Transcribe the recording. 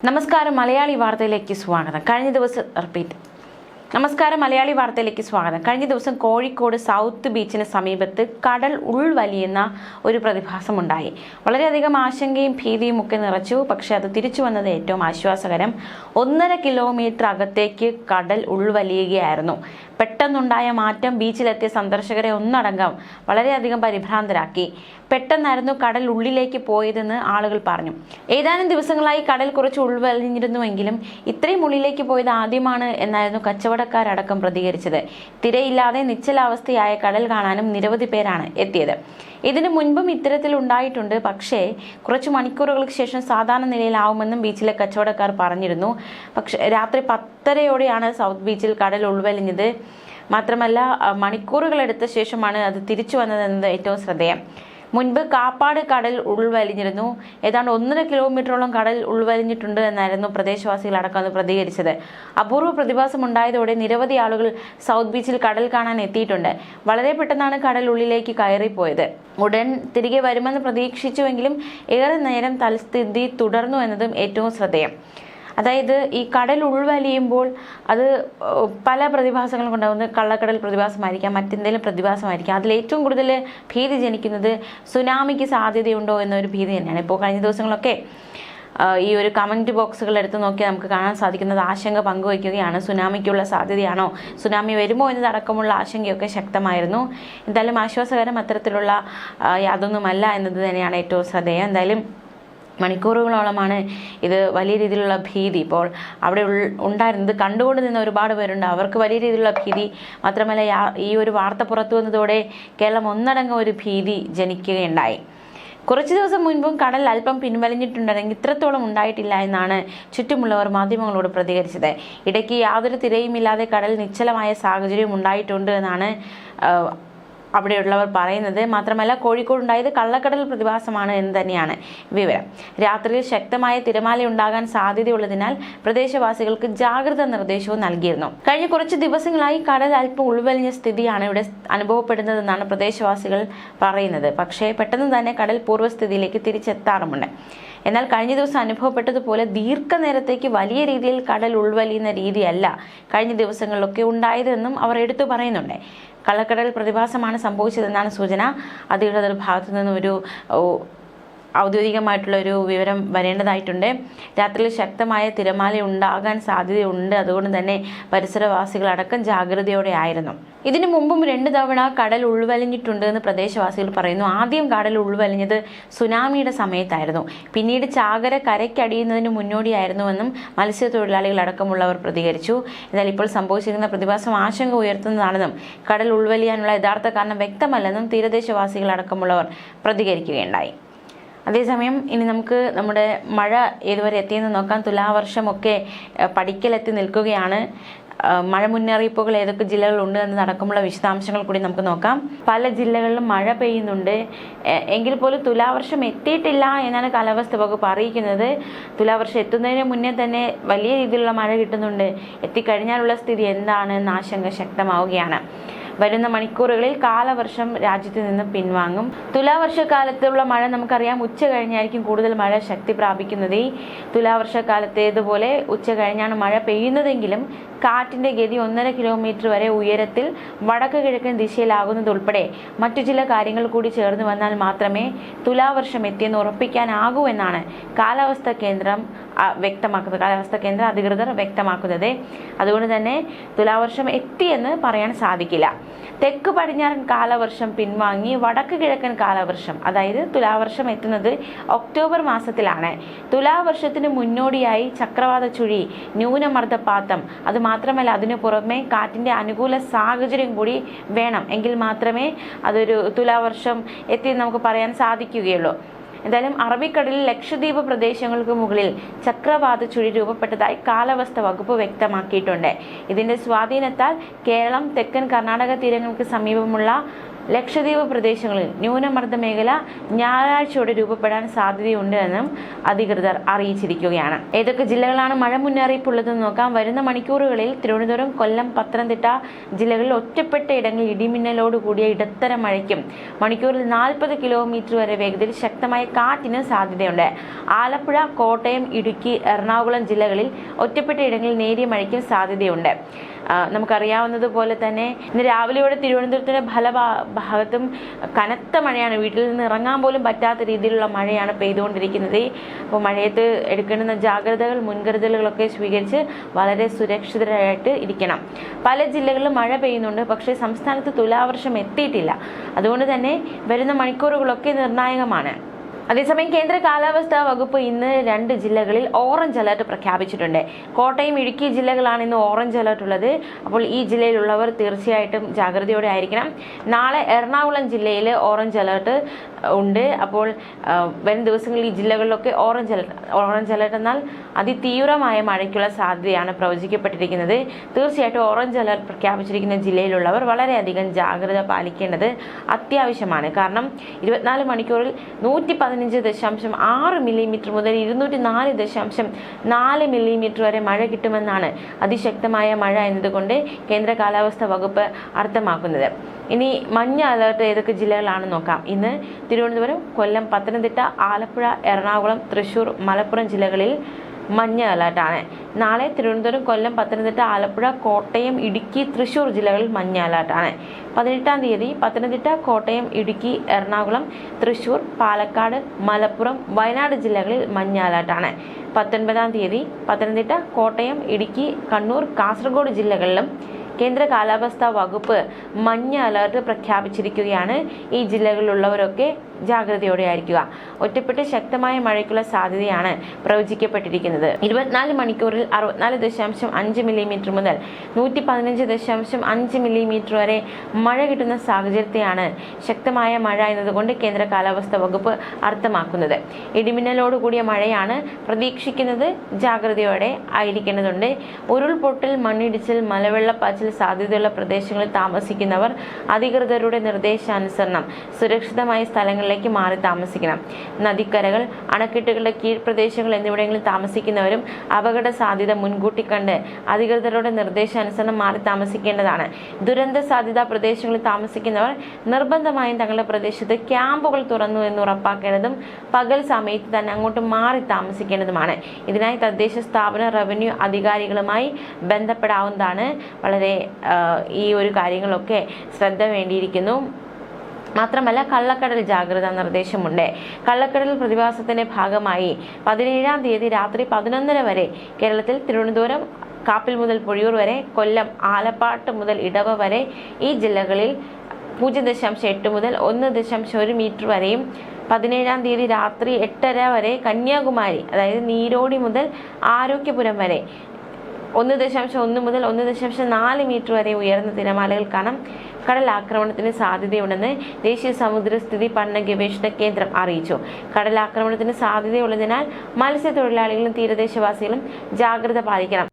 നമസ്കാരം മലയാളി വാർത്തയിലേക്ക് സ്വാഗതം. കഴിഞ്ഞ ദിവസം കോഴിക്കോട് സൗത്ത് ബീച്ചിന് സമീപത്ത് കടൽ ഉൾവലിയുന്ന ഒരു പ്രതിഭാസമുണ്ടായി. വളരെയധികം ആശങ്കയും ഭീതിയും ഒക്കെ നിറച്ചു. പക്ഷെ അത് തിരിച്ചു വന്നത് ഏറ്റവും ആശ്വാസകരം. 1.5 കിലോമീറ്റർ അകത്തേക്ക് കടൽ ഉൾവലിയുകയായിരുന്നു. പെട്ടെന്നുണ്ടായ മാറ്റം ബീച്ചിലെത്തിയ സന്ദർശകരെ ഒന്നടങ്കം വളരെയധികം പരിഭ്രാന്തരാക്കി. പെട്ടെന്നായിരുന്നു കടൽ ഉള്ളിലേക്ക് പോയതെന്ന് ആളുകൾ പറഞ്ഞു. ഏതാനും ദിവസങ്ങളായി കടൽ കുറച്ച് ഉൾവലിഞ്ഞിരുന്നുവെങ്കിലും ഇത്രയും ഉള്ളിലേക്ക് പോയത് ആദ്യമാണ് എന്നായിരുന്നു കച്ചവടക്കാരടക്കം പ്രതികരിച്ചത്. തിരയില്ലാതെ നിശ്ചലാവസ്ഥയായ കടൽ കാണാനും നിരവധി പേരാണ് എത്തിയത്. ഇതിനു മുൻപും ഇത്തരത്തിൽ ഉണ്ടായിട്ടുണ്ട്. പക്ഷേ കുറച്ച് മണിക്കൂറുകൾക്ക് ശേഷം സാധാരണ നിലയിലാവുമെന്നും ബീച്ചിലെ കച്ചവടക്കാർ പറഞ്ഞിരുന്നു. പക്ഷേ രാത്രി 10:30യോടെയാണ് സൗത്ത് ബീച്ചിൽ കടൽ ഉൾവലിഞ്ഞത്. മാത്രമല്ല മണിക്കൂറുകളെടുത്ത ശേഷമാണ് അത് തിരിച്ചു വന്നതെന്നത് ഏറ്റവും ശ്രദ്ധേയം. മുൻപ് കാപ്പാട് കടൽ ഉൾവലിഞ്ഞിരുന്നു. ഏതാണ്ട് 1.5 കിലോമീറ്ററോളം കടൽ ഉൾവലിഞ്ഞിട്ടുണ്ട് എന്നായിരുന്നു പ്രദേശവാസികൾ അടക്കം പ്രതികരിച്ചത്. അപൂർവ പ്രതിഭാസം ഉണ്ടായതോടെ നിരവധി ആളുകൾ സൗത്ത് ബീച്ചിൽ കടൽ കാണാൻ എത്തിയിട്ടുണ്ട്. വളരെ പെട്ടെന്നാണ് കടൽ ഉള്ളിലേക്ക് കയറിപ്പോയത്. ഉടൻ തിരികെ വരുമെന്ന് പ്രതീക്ഷിച്ചുവെങ്കിലും ഏറെ നേരം തൽസ്ഥിതി തുടർന്നു എന്നതും ഏറ്റവും ശ്രദ്ധേയം. അതായത് ഈ കടൽ ഉൾവലിയുമ്പോൾ അത് പല പ്രതിഭാസങ്ങളും ഉണ്ടാകുന്ന കള്ളക്കടൽ പ്രതിഭാസമായിരിക്കാം, മറ്റെന്തെങ്കിലും പ്രതിഭാസമായിരിക്കാം. അതിൽ ഏറ്റവും കൂടുതൽ ഭീതി ജനിക്കുന്നത് സുനാമിക്ക് സാധ്യതയുണ്ടോ എന്നൊരു ഭീതി തന്നെയാണ്. ഇപ്പോൾ കഴിഞ്ഞ ദിവസങ്ങളൊക്കെ ഈ ഒരു കമൻറ്റ് ബോക്സുകൾ എടുത്ത് നോക്കിയാൽ നമുക്ക് കാണാൻ സാധിക്കുന്നത് ആശങ്ക പങ്കുവയ്ക്കുകയാണ്. സുനാമിക്കുള്ള സാധ്യതയാണോ, സുനാമി വരുമോ എന്നതടക്കമുള്ള ആശങ്കയൊക്കെ ശക്തമായിരുന്നു. എന്തായാലും ആശ്വാസകരം അത്തരത്തിലുള്ള യാതൊന്നുമല്ല എന്നത് തന്നെയാണ് ഏറ്റവും ശ്രദ്ധേയം. എന്തായാലും മണിക്കൂറുകളോളമാണ് ഇത് വലിയ രീതിയിലുള്ള ഭീതി ഇപ്പോൾ അവിടെ ഉണ്ടായിരുന്നത്. കണ്ടുകൊണ്ട് നിന്ന ഒരുപാട് പേരുണ്ട്. അവർക്ക് വലിയ രീതിയിലുള്ള ഭീതി. മാത്രമല്ല ഈ ഒരു വാർത്ത പുറത്തു വന്നതോടെ കേരളം ഒന്നടങ്കം ഒരു ഭീതി ജനിക്കുകയുണ്ടായി. കുറച്ചു ദിവസം മുൻപും കടൽ അല്പം പിൻവലിഞ്ഞിട്ടുണ്ടെങ്കിൽ ഇത്രത്തോളം ഉണ്ടായിട്ടില്ല എന്നാണ് ചുറ്റുമുള്ളവർ മാധ്യമങ്ങളോട് പ്രതികരിച്ചത്. ഇടയ്ക്ക് യാതൊരു തിരയുമില്ലാതെ കടൽ നിശ്ചലമായ സാഹചര്യം ഉണ്ടായിട്ടുണ്ട് എന്നാണ് അവിടെയുള്ളവർ പറയുന്നത്. മാത്രമല്ല കോഴിക്കോട് ഉണ്ടായത് കള്ളക്കടൽ പ്രതിഭാസമാണ് എന്ന് തന്നെയാണ് വിവരം. രാത്രിയിൽ ശക്തമായ തിരമാല ഉണ്ടാകാൻ സാധ്യതയുള്ളതിനാൽ പ്രദേശവാസികൾക്ക് ജാഗ്രതാ നിർദ്ദേശവും നൽകിയിരുന്നു. കഴിഞ്ഞ കുറച്ച് ദിവസങ്ങളായി കടൽ അല്പം ഉൾവലിഞ്ഞ സ്ഥിതിയാണ് ഇവിടെ അനുഭവപ്പെടുന്നതെന്നാണ് പ്രദേശവാസികൾ പറയുന്നത്. പക്ഷേ പെട്ടെന്ന് തന്നെ കടൽ പൂർവ്വസ്ഥിതിയിലേക്ക് തിരിച്ചെത്താറുമുണ്ട്. എന്നാൽ കഴിഞ്ഞ ദിവസം അനുഭവപ്പെട്ടതുപോലെ ദീർഘനേരത്തേക്ക് വലിയ രീതിയിൽ കടൽ ഉൾവലിയുന്ന രീതിയല്ല കഴിഞ്ഞ ദിവസങ്ങളിലൊക്കെ ഉണ്ടായതെന്നും അവർ എടുത്തു പറയുന്നുണ്ട്. കള്ളക്കടൽ പ്രതിഭാസമാണ് സംഭവിച്ചതെന്നാണ് സൂചന. അധികൃതരുടെ ഭാഗത്തു നിന്നും ഒരു ഔദ്യോഗികമായിട്ടുള്ള ഒരു വിവരം വരേണ്ടതായിട്ടുണ്ട്. രാത്രിയിൽ ശക്തമായ തിരമാല ഉണ്ടാകാൻ സാധ്യതയുണ്ട്. അതുകൊണ്ട് തന്നെ പരിസരവാസികളടക്കം ജാഗ്രതയോടെ ആയിരുന്നു. ഇതിനു മുമ്പും 2 തവണ കടൽ ഉൾവലിഞ്ഞിട്ടുണ്ട് എന്ന് പ്രദേശവാസികൾ പറയുന്നു. ആദ്യം കടൽ ഉൾവലിഞ്ഞത് സുനാമിയുടെ സമയത്തായിരുന്നു. പിന്നീട് ചാകര കരയ്ക്കടിയുന്നതിന് മുന്നോടിയായിരുന്നുവെന്നും മത്സ്യത്തൊഴിലാളികൾ അടക്കമുള്ളവർ പ്രതികരിച്ചു. എന്നാൽ ഇപ്പോൾ സംഭവിച്ചിരിക്കുന്ന പ്രതിഭാസം ആശങ്ക ഉയർത്തുന്നതാണെന്നും കടൽ ഉൾവലിയാനുള്ള യഥാർത്ഥ കാരണം വ്യക്തമല്ലെന്നും തീരദേശവാസികൾ അടക്കമുള്ളവർ പ്രതികരിക്കുകയുണ്ടായി. അതേസമയം ഇനി നമുക്ക് നമ്മുടെ മഴ ഏതുവരെ എത്തിയെന്ന് നോക്കാം. തുലാവർഷമൊക്കെ പടിക്കലെത്തി നിൽക്കുകയാണ്. മഴ മുന്നറിയിപ്പുകൾ ഏതൊക്കെ ജില്ലകളുണ്ട് എന്നതടക്കമുള്ള വിശദാംശങ്ങൾ കൂടി നമുക്ക് നോക്കാം. പല ജില്ലകളിലും മഴ പെയ്യുന്നുണ്ട്. എങ്കിൽ പോലും തുലാവർഷം എത്തിയിട്ടില്ല എന്നാണ് കാലാവസ്ഥ വകുപ്പ് അറിയിക്കുന്നത്. തുലാവർഷം എത്തുന്നതിന് മുന്നേ തന്നെ വലിയ രീതിയിലുള്ള മഴ കിട്ടുന്നുണ്ട്. എത്തിക്കഴിഞ്ഞാലുള്ള സ്ഥിതി എന്താണ് എന്ന ആശങ്ക ശക്തമാവുകയാണ്. വരുന്ന മണിക്കൂറുകളിൽ കാലവർഷം രാജ്യത്ത് നിന്ന് പിൻവാങ്ങും. തുലാവർഷക്കാലത്തുള്ള മഴ നമുക്കറിയാം, ഉച്ച കഴിഞ്ഞായിരിക്കും കൂടുതൽ മഴ ശക്തി പ്രാപിക്കുന്നത്. ഈ തുലാവർഷക്കാലത്തേതുപോലെ ഉച്ച കഴിഞ്ഞാണ് മഴ പെയ്യുന്നതെങ്കിലും കാറ്റിന്റെ ഗതി 1.5 കിലോമീറ്റർ വരെ ഉയരത്തിൽ വടക്ക് കിഴക്കൻ ദിശയിലാകുന്നതുൾപ്പെടെ മറ്റു ചില കാര്യങ്ങൾ കൂടി ചേർന്ന് വന്നാൽ മാത്രമേ തുലാവർഷം എത്തിയെന്ന് ഉറപ്പിക്കാനാകൂ എന്നാണ് കാലാവസ്ഥാ കേന്ദ്രം അധികൃതർ വ്യക്തമാക്കുന്നത്. അതുകൊണ്ട് തന്നെ തുലാവർഷം എത്തിയെന്ന് പറയാൻ സാധിക്കില്ല. തെക്ക് പടിഞ്ഞാറൻ കാലവർഷം പിൻവാങ്ങി വടക്ക് കിഴക്കൻ കാലവർഷം, അതായത് തുലാവർഷം എത്തുന്നത് ഒക്ടോബർ മാസത്തിലാണ്. തുലാവർഷത്തിന് മുന്നോടിയായി ചക്രവാത ചുഴി, ന്യൂനമർദ്ദപാതം, അത് മാത്രമല്ല അതിനു പുറമെ കാറ്റിന്റെ അനുകൂല സാഹചര്യം കൂടി വേണം. എങ്കിൽ മാത്രമേ അതൊരു തുലാവർഷം എത്തി നമുക്ക് പറയാൻ സാധിക്കുകയുള്ളൂ. എന്തായാലും അറബിക്കടലിൽ ലക്ഷദ്വീപ് പ്രദേശങ്ങൾക്ക് മുകളിൽ ചക്രവാത ചുഴി രൂപപ്പെട്ടതായി കാലാവസ്ഥാ വകുപ്പ് വ്യക്തമാക്കിയിട്ടുണ്ട്. ഇതിന്റെ സ്വാധീനത്താൽ കേരളം, തെക്കൻ കർണാടക തീരങ്ങൾക്ക് സമീപമുള്ള ലക്ഷദ്വീപ് പ്രദേശങ്ങളിൽ ന്യൂനമർദ്ദ മേഖല ഞായറാഴ്ചയോടെ രൂപപ്പെടാൻ സാധ്യതയുണ്ട് എന്നും അധികൃതർ അറിയിച്ചിരിക്കുകയാണ്. ഏതൊക്കെ ജില്ലകളാണ് മഴ മുന്നറിയിപ്പുള്ളതെന്ന് നോക്കാം. വരുന്ന മണിക്കൂറുകളിൽ തിരുവനന്തപുരം, കൊല്ലം, പത്തനംതിട്ട ജില്ലകളിൽ ഒറ്റപ്പെട്ട ഇടങ്ങളിൽ ഇടിമിന്നലോട് കൂടിയ ഇടത്തരം മഴയ്ക്കും മണിക്കൂറിൽ 40 കിലോമീറ്റർ വരെ വേഗതയിൽ ശക്തമായ കാറ്റിന് സാധ്യതയുണ്ട്. ആലപ്പുഴ, കോട്ടയം, ഇടുക്കി, എറണാകുളം ജില്ലകളിൽ ഒറ്റപ്പെട്ട ഇടങ്ങളിൽ നേരിയ മഴയ്ക്കും സാധ്യതയുണ്ട്. നമുക്കറിയാവുന്നതുപോലെ തന്നെ ഇന്ന് രാവിലെയോടെ തിരുവനന്തപുരത്തിന്റെ പല ഭാഗത്തും കനത്ത മഴയാണ്. വീട്ടിൽ നിന്ന് ഇറങ്ങാൻ പോലും പറ്റാത്ത രീതിയിലുള്ള മഴയാണ് പെയ്തുകൊണ്ടിരിക്കുന്നത്. അപ്പോൾ മഴയത്ത് എടുക്കേണ്ടുന്ന ജാഗ്രതകൾ, മുൻകരുതലുകളൊക്കെ സ്വീകരിച്ച് വളരെ സുരക്ഷിതരായിട്ട് ഇരിക്കണം. പല ജില്ലകളിലും മഴ പെയ്യുന്നുണ്ട്, പക്ഷേ സംസ്ഥാനത്ത് തുലാവർഷം എത്തിയിട്ടില്ല. അതുകൊണ്ട് തന്നെ വരുന്ന മണിക്കൂറുകളൊക്കെ നിർണായകമാണ്. അതേസമയം കേന്ദ്ര കാലാവസ്ഥാ വകുപ്പ് ഇന്ന് 2 ജില്ലകളിൽ ഓറഞ്ച് അലർട്ട് പ്രഖ്യാപിച്ചിട്ടുണ്ട്. കോട്ടയം, ഇടുക്കി ജില്ലകളാണ് ഇന്ന് ഓറഞ്ച് അലർട്ട് ഉള്ളത്. അപ്പോൾ ഈ ജില്ലയിലുള്ളവർ തീർച്ചയായിട്ടും ജാഗ്രതയോടെ ആയിരിക്കണം. നാളെ എറണാകുളം ജില്ലയിൽ ഓറഞ്ച് അലർട്ട് ഉണ്ട്. അപ്പോൾ വരും ദിവസങ്ങളിൽ ഈ ജില്ലകളിലൊക്കെ ഓറഞ്ച് അലർട്ട് എന്നാൽ അതിതീവ്രമായ മഴയ്ക്കുള്ള സാധ്യതയാണ് പ്രവചിക്കപ്പെട്ടിരിക്കുന്നത്. തീർച്ചയായിട്ടും ഓറഞ്ച് അലർട്ട് പ്രഖ്യാപിച്ചിരിക്കുന്ന ജില്ലയിലുള്ളവർ വളരെയധികം ജാഗ്രത പാലിക്കേണ്ടത് അത്യാവശ്യമാണ്. കാരണം 24 മണിക്കൂറിൽ 115.6 മില്ലിമീറ്റർ മുതൽ 204.4 മില്ലിമീറ്റർ വരെ മഴ കിട്ടുമെന്നാണ് അതിശക്തമായ മഴ എന്നതുകൊണ്ട് കേന്ദ്ര കാലാവസ്ഥാ വകുപ്പ് അർത്ഥമാക്കുന്നത്. ഇനി മഞ്ഞ അലർട്ട് ഏതൊക്കെ ജില്ലകളാണെന്ന് നോക്കാം. ഇന്ന് തിരുവനന്തപുരം, കൊല്ലം, പത്തനംതിട്ട, ആലപ്പുഴ, എറണാകുളം, തൃശൂർ, മലപ്പുറം ജില്ലകളിൽ മഞ്ഞ അലർട്ടാണ്. നാളെ തിരുവനന്തപുരം, കൊല്ലം, പത്തനംതിട്ട, ആലപ്പുഴ, കോട്ടയം, ഇടുക്കി, തൃശൂർ ജില്ലകളിൽ മഞ്ഞ അലർട്ടാണ്. 18-ാം തീയതി പത്തനംതിട്ട, കോട്ടയം, ഇടുക്കി, എറണാകുളം, തൃശൂർ, പാലക്കാട്, മലപ്പുറം, വയനാട് ജില്ലകളിൽ മഞ്ഞ അലർട്ടാണ്. 19-ാം തീയതി പത്തനംതിട്ട, കോട്ടയം, ഇടുക്കി, കണ്ണൂർ, കാസർഗോഡ് ജില്ലകളിലും കേന്ദ്ര കാലാവസ്ഥാ വകുപ്പ് മഞ്ഞ അലർട്ട് പ്രഖ്യാപിച്ചിരിക്കുകയാണ്. ഈ ജില്ലകളിലുള്ളവരൊക്കെ ജാഗ്രതയോടെ ആയിരിക്കുക. ഒറ്റപ്പെട്ട് ശക്തമായ മഴയ്ക്കുള്ള സാധ്യതയാണ് പ്രവചിക്കപ്പെട്ടിരിക്കുന്നത്. 24 മണിക്കൂറിൽ 64.5 മില്ലിമീറ്റർ മുതൽ 115.5 മില്ലിമീറ്റർ വരെ മഴ കിട്ടുന്ന സാഹചര്യത്തെയാണ് ശക്തമായ മഴ എന്നതുകൊണ്ട് കേന്ദ്ര കാലാവസ്ഥാ വകുപ്പ് അർത്ഥമാക്കുന്നത്. ഇടിമിന്നലോടുകൂടിയ മഴയാണ് പ്രതീക്ഷിക്കുന്നത്. ജാഗ്രതയോടെ ആയിരിക്കേണ്ടതുണ്ട്. ഉരുൾപൊട്ടൽ, മണ്ണിടിച്ചിൽ, മലവെള്ളപ്പാച്ചിൽ സാധ്യതയുള്ള പ്രദേശങ്ങളിൽ താമസിക്കുന്നവർ അധികൃതരുടെ നിർദ്ദേശാനുസരണം സുരക്ഷിതമായ സ്ഥലങ്ങളിലേക്ക് മാറി താമസിക്കണം. നദിക്കരകൾ, അണക്കെട്ടുകളുടെ കീഴ്പ്രദേശങ്ങൾ എന്നിവിടങ്ങളിൽ താമസിക്കുന്നവരും അപകട സാധ്യത മുൻകൂട്ടി കണ്ട് അധികൃതരുടെ നിർദ്ദേശാനുസരണം മാറി താമസിക്കേണ്ടതാണ്. ദുരന്ത സാധ്യതാ പ്രദേശങ്ങളിൽ താമസിക്കുന്നവർ നിർബന്ധമായും തങ്ങളുടെ പ്രദേശത്ത് ക്യാമ്പുകൾ തുറന്നു എന്ന് ഉറപ്പാക്കേണ്ടതും പകൽ സമയത്ത് തന്നെ അങ്ങോട്ട് മാറി താമസിക്കേണ്ടതുമാണ്. ഇതിനായി തദ്ദേശ സ്ഥാപന, റവന്യൂ അധികാരികളുമായി ബന്ധപ്പെടാവുന്നതാണ്. വളരെ ഈ ഒരു കാര്യങ്ങളൊക്കെ ശ്രദ്ധ വേണ്ടിയിരിക്കുന്നു. മാത്രമല്ല കള്ളക്കടൽ ജാഗ്രതാ നിർദ്ദേശമുണ്ട്. കള്ളക്കടൽ പ്രതിഭാസത്തിന്റെ ഭാഗമായി 17-ാം തീയതി രാത്രി 11:30 വരെ കേരളത്തിൽ തിരുവനന്തപുരം, കാപ്പിൽ മുതൽ പൊഴിയൂർ വരെ, കൊല്ലം, ആലപ്പാട്ട് മുതൽ ഇടവ വരെ ഈ ജില്ലകളിൽ 0.8 മുതൽ 1.1 മീറ്റർ വരെയും 17-ാം തീയതി രാത്രി 8:30 വരെ കന്യാകുമാരി, അതായത് നീരോടി മുതൽ ആരോഗ്യപുരം വരെ 1.1 മുതൽ 1.4 മീറ്റർ വരെ ഉയർന്ന തിരമാലകൾ കാണാം. കടലാക്രമണത്തിന് സാധ്യതയുണ്ടെന്ന് ദേശീയ സമുദ്രസ്ഥിതി പഠന ഗവേഷണ കേന്ദ്രം അറിയിച്ചു. കടലാക്രമണത്തിന് സാധ്യതയുള്ളതിനാൽ മത്സ്യത്തൊഴിലാളികളും തീരദേശവാസികളും ജാഗ്രത പാലിക്കണം.